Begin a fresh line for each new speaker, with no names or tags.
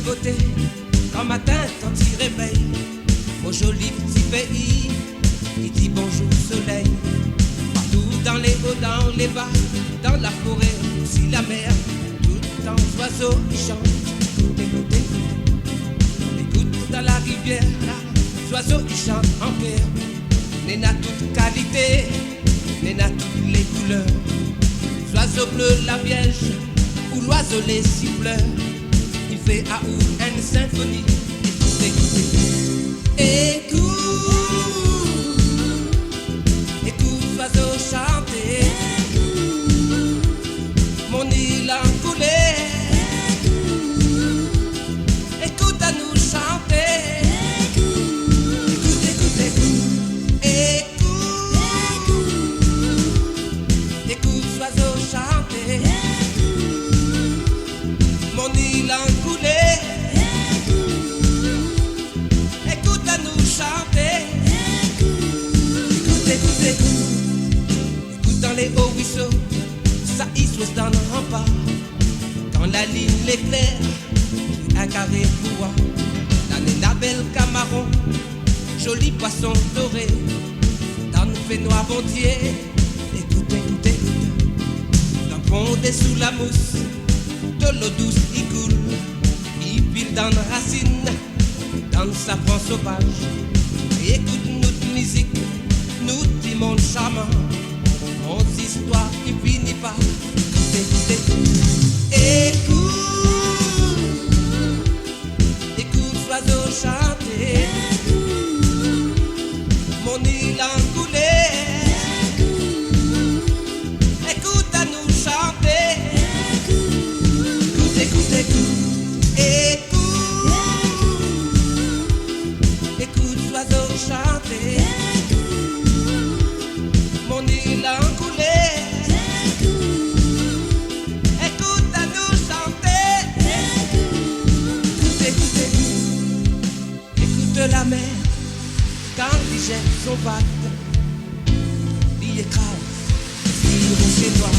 beauté, quand matin, quand il réveille, au joli petit pays, il dit bonjour soleil. Partout dans les hauts, dans les bas, dans la forêt, aussi la mer, tout le temps oiseaux ils chantent. Écoute, écoute, écoute, écoute dans la rivière, là, les oiseaux ils chantent en chœur. N'est à toute qualité, n'est à toutes les couleurs. L'oiseau bleu, la vierge, ou l'oiseau les siffleurs. Il fait à ou une symphonie. Écoute, écoute, écoute, écoute l'oiseau chanter. Mon île en coulée. Écoute à nous chanter. Écoute, écoute, écoute, écoute, écoute l'oiseau chanter. Mon île en coulée. Écoute à nous chanter. Écoute, écoute, écoute, écoute dans les hauts ruisseaux, ça y soit dans le rempart. Quand la ligne l'éclaire, un carré bois, la nena belle camaron, joli poisson doré, dans le fait noir bondier. Écoute, écoute, écoute, dans pondé sous la mousse, de l'eau douce qui coule, il pile dans la racine, dans le safran sauvage. Et écoute notre musique, notre monde charmant, mon histoire qui finit pas. Écoute, écoute, écoute, écoute l'oiseau chanter. Mon île en coulée. Écoute à nous chanter. Écoute, écoute, écoute, écoute, écoute l'oiseau chanter. Mon île en coulée. Écoute à nous chanter. Écoute, écoute, écoute, écoute la mer quand il jette son bateau, il écrase sur chez toi.